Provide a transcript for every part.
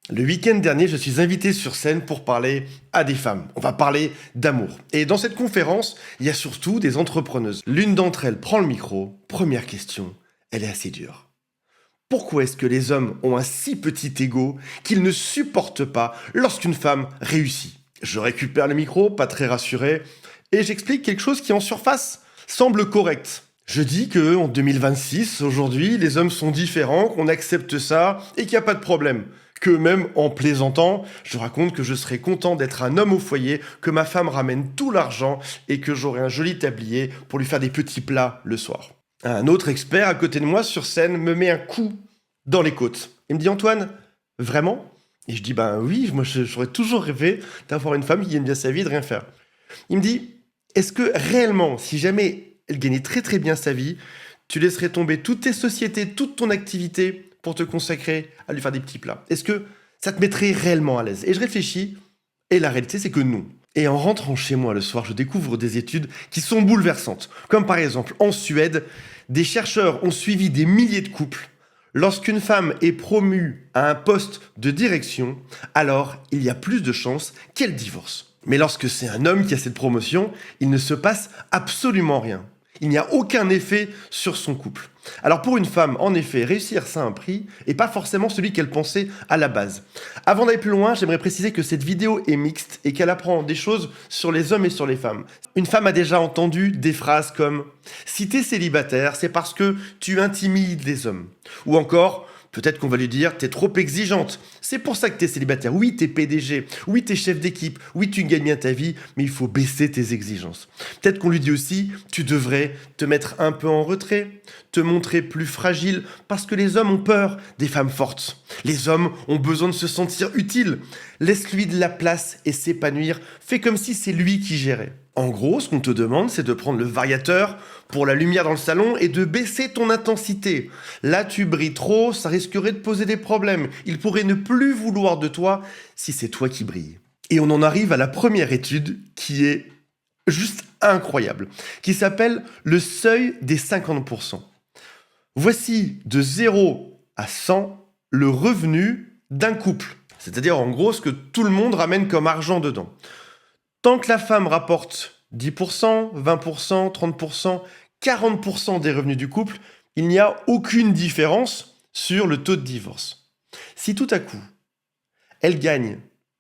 Le week-end dernier, je suis invité sur scène pour parler à des femmes. On va parler d'amour. Et dans cette conférence, il y a surtout des entrepreneuses. L'une d'entre elles prend le micro. Première question, elle est assez dure. Pourquoi est-ce que les hommes ont un si petit ego qu'ils ne supportent pas lorsqu'une femme réussit? Je récupère le micro, pas très rassuré, et j'explique quelque chose qui en surface semble correct. Je dis que en 2026, aujourd'hui, les hommes sont différents, qu'on accepte ça et qu'il n'y a pas de problème. Que même en plaisantant, je raconte que je serais content d'être un homme au foyer, que ma femme ramène tout l'argent et que j'aurai un joli tablier pour lui faire des petits plats le soir. Un autre expert à côté de moi sur scène me met un coup dans les côtes. Il me dit: Antoine, vraiment? Et je dis: ben oui, moi j'aurais toujours rêvé d'avoir une femme qui gagne bien sa vie et de rien faire. Il me dit: est-ce que réellement, si jamais elle gagnait très très bien sa vie, tu laisserais tomber toutes tes sociétés, toute ton activité pour te consacrer à lui faire des petits plats? Est-ce que ça te mettrait réellement à l'aise? Et je réfléchis, et la réalité c'est que non. Et en rentrant chez moi le soir, je découvre des études qui sont bouleversantes. Comme par exemple, en Suède, des chercheurs ont suivi des milliers de couples. Lorsqu'une femme est promue à un poste de direction, alors il y a plus de chances qu'elle divorce. Mais lorsque c'est un homme qui a cette promotion, il ne se passe absolument rien. Il n'y a aucun effet sur son couple. Alors pour une femme, en effet, réussir ça a un prix, et pas forcément celui qu'elle pensait à la base. Avant d'aller plus loin, j'aimerais préciser que cette vidéo est mixte et qu'elle apprend des choses sur les hommes et sur les femmes. Une femme a déjà entendu des phrases comme « Si t'es célibataire, c'est parce que tu intimides les hommes ». Ou encore, peut-être qu'on va lui dire « T'es trop exigeante, c'est pour ça que t'es célibataire. Oui, t'es PDG, oui, t'es chef d'équipe, oui, tu gagnes bien ta vie, mais il faut baisser tes exigences. » Peut-être qu'on lui dit aussi « Tu devrais te mettre un peu en retrait, te montrer plus fragile, parce que les hommes ont peur des femmes fortes. Les hommes ont besoin de se sentir utiles. Laisse-lui de la place et s'épanouir. Fais comme si c'est lui qui gérait. » En gros, ce qu'on te demande, c'est de prendre le variateur pour la lumière dans le salon et de baisser ton intensité. Là, tu brilles trop, ça risquerait de poser des problèmes. Il pourrait ne plus vouloir de toi si c'est toi qui brilles. Et on en arrive à la première étude qui est juste incroyable, qui s'appelle le seuil des 50%. Voici de 0 à 100 le revenu d'un couple. C'est-à-dire en gros ce que tout le monde ramène comme argent dedans. Tant que la femme rapporte 10%, 20%, 30%, 40% des revenus du couple, il n'y a aucune différence sur le taux de divorce. Si tout à coup, elle gagne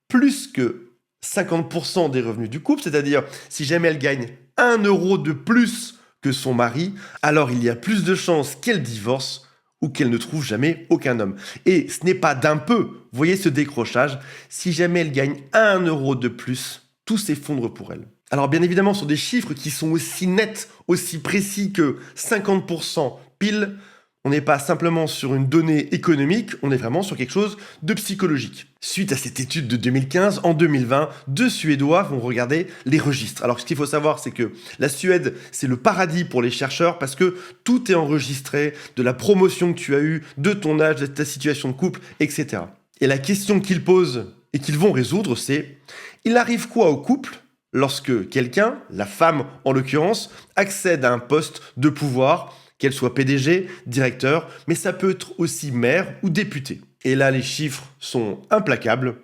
plus que 50% des revenus du couple, c'est-à-dire si jamais elle gagne 1 euro de plus que son mari, alors il y a plus de chances qu'elle divorce ou qu'elle ne trouve jamais aucun homme. Et ce n'est pas d'un peu, voyez ce décrochage, si jamais elle gagne 1 euro de plus, tout s'effondre pour elle. Alors bien évidemment, ce sont des chiffres qui sont aussi nets, aussi précis que 50% pile. On n'est pas simplement sur une donnée économique, on est vraiment sur quelque chose de psychologique. Suite à cette étude de 2015, en 2020, 2 Suédois vont regarder les registres. Alors ce qu'il faut savoir, c'est que la Suède, c'est le paradis pour les chercheurs parce que tout est enregistré, de la promotion que tu as eue, de ton âge, de ta situation de couple, etc. Et la question qu'ils posent et qu'ils vont résoudre, c'est: il arrive quoi au couple lorsque quelqu'un, la femme en l'occurrence, accède à un poste de pouvoir, qu'elle soit PDG, directeur, mais ça peut être aussi maire ou député. Et là, les chiffres sont implacables.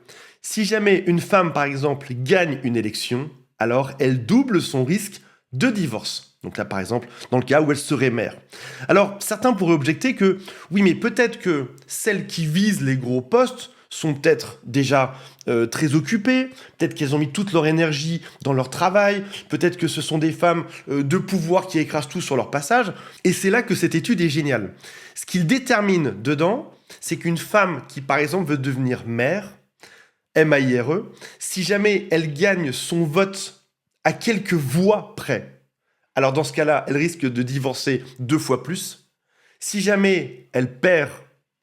Si jamais une femme, par exemple, gagne une élection, alors elle double son risque de divorce. Donc là, par exemple, dans le cas où elle serait maire. Alors, certains pourraient objecter que, oui, mais peut-être que celles qui visent les gros postes sont peut-être déjà très occupées, peut-être qu'elles ont mis toute leur énergie dans leur travail, peut-être que ce sont des femmes de pouvoir qui écrasent tout sur leur passage, et c'est là que cette étude est géniale. Ce qu'il détermine dedans, c'est qu'une femme qui, par exemple, veut devenir maire, M-A-I-R-E, si jamais elle gagne son vote à quelques voix près, alors dans ce cas-là, elle risque de divorcer 2 fois plus. Si jamais elle perd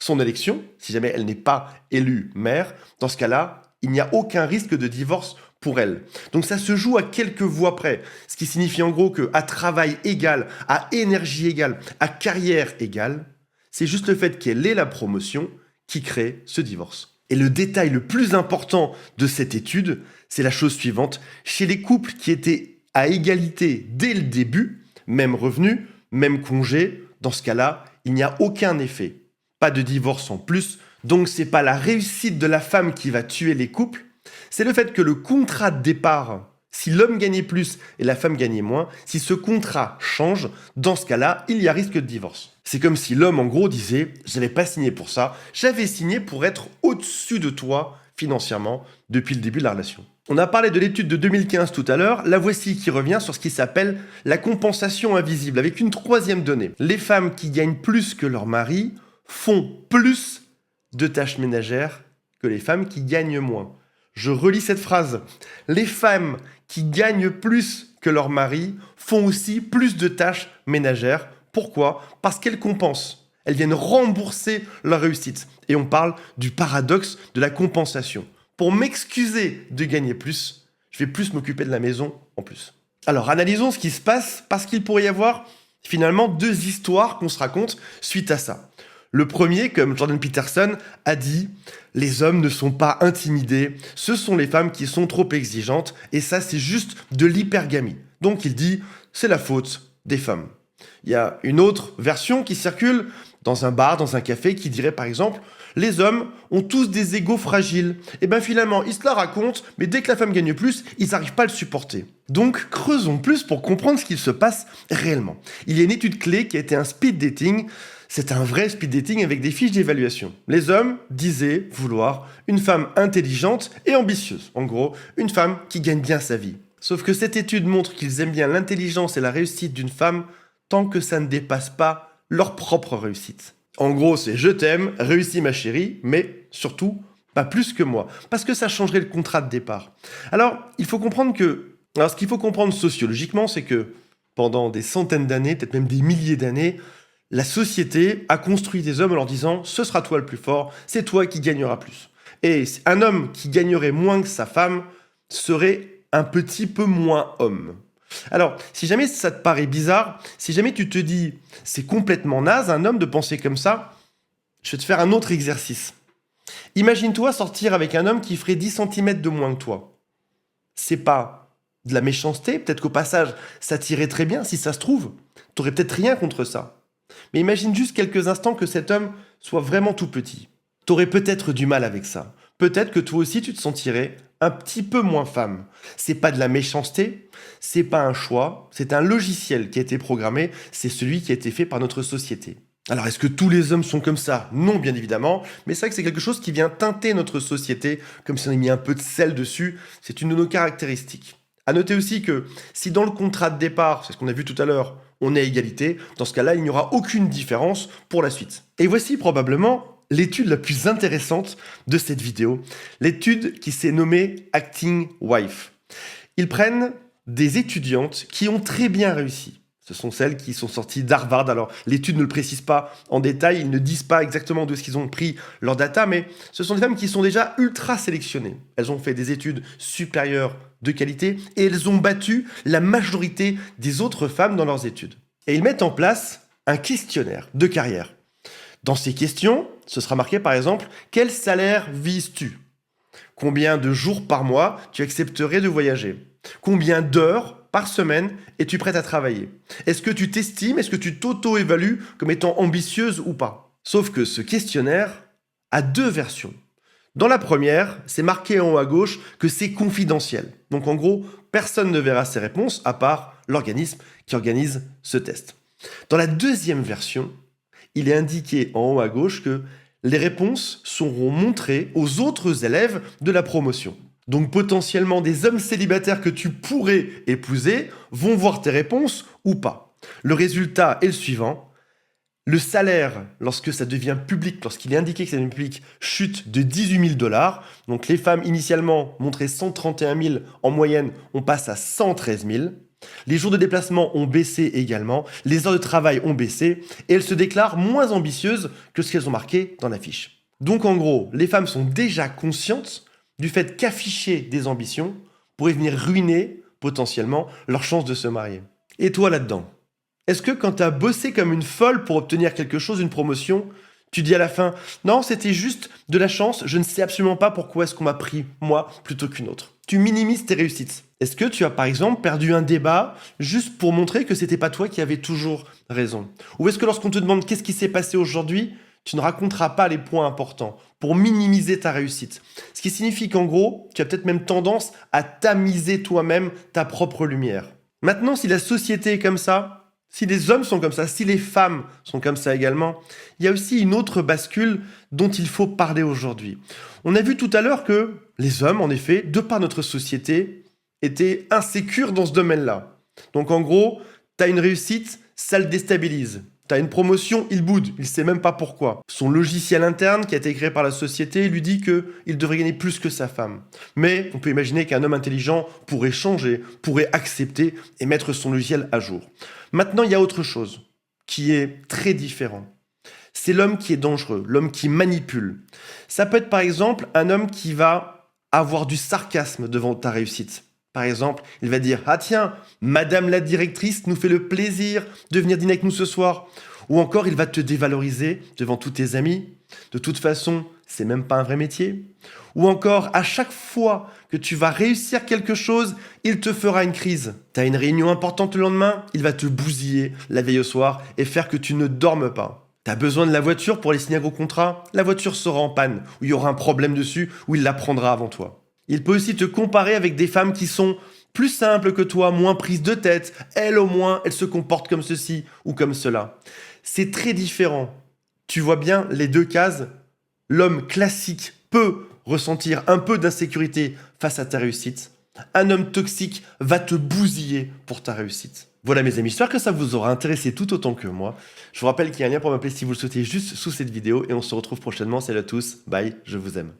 son élection, si jamais elle n'est pas élue maire, dans ce cas-là, il n'y a aucun risque de divorce pour elle. Donc ça se joue à quelques voix près, ce qui signifie en gros qu'à travail égal, à énergie égale, à carrière égale, c'est juste le fait qu'elle ait la promotion qui crée ce divorce. Et le détail le plus important de cette étude, c'est la chose suivante. Chez les couples qui étaient à égalité dès le début, même revenu, même congé, dans ce cas-là, il n'y a aucun effet. Pas de divorce en plus Donc c'est pas la réussite de la femme qui va tuer les couples, c'est le fait que le contrat de départ, si l'homme gagnait plus et la femme gagnait moins, si ce contrat change, dans ce cas-là, il y a risque de divorce. C'est comme si l'homme en gros disait « j'avais pas signé pour ça, j'avais signé pour être au-dessus de toi financièrement depuis le début de la relation ». On a parlé de l'étude de 2015 tout à l'heure, la voici qui revient sur ce qui s'appelle la compensation invisible, avec une troisième donnée. Les femmes qui gagnent plus que leur mari font plus de tâches ménagères que les femmes qui gagnent moins. Je relis cette phrase. Les femmes qui gagnent plus que leur mari font aussi plus de tâches ménagères. Pourquoi ? Parce qu'elles compensent. Elles viennent rembourser leur réussite. Et on parle du paradoxe de la compensation. Pour m'excuser de gagner plus, je vais plus m'occuper de la maison en plus. Alors analysons ce qui se passe parce qu'il pourrait y avoir finalement deux histoires qu'on se raconte suite à ça. Le premier, comme Jordan Peterson a dit, les hommes ne sont pas intimidés, ce sont les femmes qui sont trop exigeantes, et ça c'est juste de l'hypergamie. Donc il dit, c'est la faute des femmes. Il y a une autre version qui circule dans un bar, dans un café, qui dirait par exemple, les hommes ont tous des égos fragiles. Et bien finalement, ils se la racontent, mais dès que la femme gagne plus, ils n'arrivent pas à le supporter. Donc creusons plus pour comprendre ce qu'il se passe réellement. Il y a une étude clé qui a été un speed dating. C'est un vrai speed dating avec des fiches d'évaluation. Les hommes disaient vouloir une femme intelligente et ambitieuse. En gros, une femme qui gagne bien sa vie. Sauf que cette étude montre qu'ils aiment bien l'intelligence et la réussite d'une femme tant que ça ne dépasse pas leur propre réussite. En gros, c'est je t'aime, réussis ma chérie, mais surtout, pas plus que moi. Parce que ça changerait le contrat de départ. Alors, il faut comprendre que... Alors, ce qu'il faut comprendre sociologiquement, c'est que pendant des centaines d'années, peut-être même des milliers d'années, la société a construit des hommes en leur disant « ce sera toi le plus fort, c'est toi qui gagneras plus ». Et un homme qui gagnerait moins que sa femme serait un petit peu moins homme. Alors, si jamais ça te paraît bizarre, si jamais tu te dis « c'est complètement naze un homme de penser comme ça », je vais te faire un autre exercice. Imagine-toi sortir avec un homme qui ferait 10 cm de moins que toi. C'est pas de la méchanceté, peut-être qu'au passage, ça t'irait très bien, si ça se trouve. T'aurais peut-être rien contre ça. Mais imagine juste quelques instants que cet homme soit vraiment tout petit. T'aurais peut-être du mal avec ça. Peut-être que toi aussi tu te sentirais un petit peu moins femme. C'est pas de la méchanceté, c'est pas un choix, c'est un logiciel qui a été programmé, c'est celui qui a été fait par notre société. Alors est-ce que tous les hommes sont comme ça ? Non, bien évidemment, mais c'est vrai que c'est quelque chose qui vient teinter notre société, comme si on avait mis un peu de sel dessus, c'est une de nos caractéristiques. À noter aussi que si dans le contrat de départ, c'est ce qu'on a vu tout à l'heure, on est à égalité, dans ce cas-là, il n'y aura aucune différence pour la suite. Et voici probablement l'étude la plus intéressante de cette vidéo, l'étude qui s'est nommée Acting Wife. Ils prennent des étudiantes qui ont très bien réussi. Ce sont celles qui sont sorties d'Harvard. Alors, l'étude ne le précise pas en détail, ils ne disent pas exactement d'où est-ce qu'ils ont pris leurs data, mais ce sont des femmes qui sont déjà ultra sélectionnées. Elles ont fait des études supérieures de qualité et elles ont battu la majorité des autres femmes dans leurs études. Et ils mettent en place un questionnaire de carrière. Dans ces questions, ce sera marqué par exemple « Quel salaire vises-tu » ? Combien de jours par mois tu accepterais de voyager ? Combien d'heures par semaine es-tu prête à travailler ? Est-ce que tu t'estimes, est-ce que tu t'auto-évalues comme étant ambitieuse ou pas ? Sauf que ce questionnaire a deux versions. Dans la première, c'est marqué en haut à gauche que c'est confidentiel. Donc en gros, personne ne verra ces réponses à part l'organisme qui organise ce test. Dans la deuxième version, il est indiqué en haut à gauche que les réponses seront montrées aux autres élèves de la promotion. Donc potentiellement des hommes célibataires que tu pourrais épouser vont voir tes réponses ou pas. Le résultat est le suivant. Le salaire, lorsque ça devient public, lorsqu'il est indiqué que ça devient public, chute de 18 000 $. Donc les femmes initialement montraient 131 000 en moyenne, on passe à 113 000. Les jours de déplacement ont baissé également, les heures de travail ont baissé et elles se déclarent moins ambitieuses que ce qu'elles ont marqué dans la fiche. Donc en gros, les femmes sont déjà conscientes du fait qu'afficher des ambitions pourrait venir ruiner potentiellement leur chance de se marier. Et toi là-dedans ? Est-ce que quand tu as bossé comme une folle pour obtenir quelque chose, une promotion, tu dis à la fin « Non, c'était juste de la chance, je ne sais absolument pas pourquoi est-ce qu'on m'a pris, moi, plutôt qu'une autre. » Tu minimises tes réussites. Est-ce que tu as par exemple perdu un débat juste pour montrer que c'était pas toi qui avais toujours raison ? Ou est-ce que lorsqu'on te demande qu'est-ce qui s'est passé aujourd'hui, tu ne raconteras pas les points importants pour minimiser ta réussite. Ce qui signifie qu'en gros, tu as peut-être même tendance à tamiser toi-même ta propre lumière. Maintenant, si la société est comme ça, si les hommes sont comme ça, si les femmes sont comme ça également, il y a aussi une autre bascule dont il faut parler aujourd'hui. On a vu tout à l'heure que les hommes, en effet, de par notre société, étaient insécures dans ce domaine-là. Donc en gros, tu as une réussite, ça le déstabilise. Tu as une promotion, il boude, il ne sait même pas pourquoi. Son logiciel interne, qui a été créé par la société, lui dit qu'il devrait gagner plus que sa femme. Mais on peut imaginer qu'un homme intelligent pourrait changer, pourrait accepter et mettre son logiciel à jour. Maintenant, il y a autre chose qui est très différent. C'est l'homme qui est dangereux, l'homme qui manipule. Ça peut être par exemple un homme qui va avoir du sarcasme devant ta réussite. Par exemple, il va dire « Ah tiens, madame la directrice nous fait le plaisir de venir dîner avec nous ce soir. » Ou encore, il va te dévaloriser devant tous tes amis. De toute façon, c'est même pas un vrai métier. Ou encore, à chaque fois que tu vas réussir quelque chose, il te fera une crise. Tu as une réunion importante le lendemain, il va te bousiller la veille au soir et faire que tu ne dormes pas. Tu as besoin de la voiture pour aller signer un gros contrat, la voiture sera en panne, ou il y aura un problème dessus, ou il la prendra avant toi. Il peut aussi te comparer avec des femmes qui sont plus simples que toi, moins prises de tête. Elles, au moins, elles se comportent comme ceci ou comme cela. C'est très différent. Tu vois bien les deux cases. L'homme classique peut ressentir un peu d'insécurité face à ta réussite. Un homme toxique va te bousiller pour ta réussite. Voilà mes amis, j'espère que ça vous aura intéressé tout autant que moi. Je vous rappelle qu'il y a un lien pour m'appeler si vous le souhaitez juste sous cette vidéo et on se retrouve prochainement. Salut à tous, bye, je vous aime.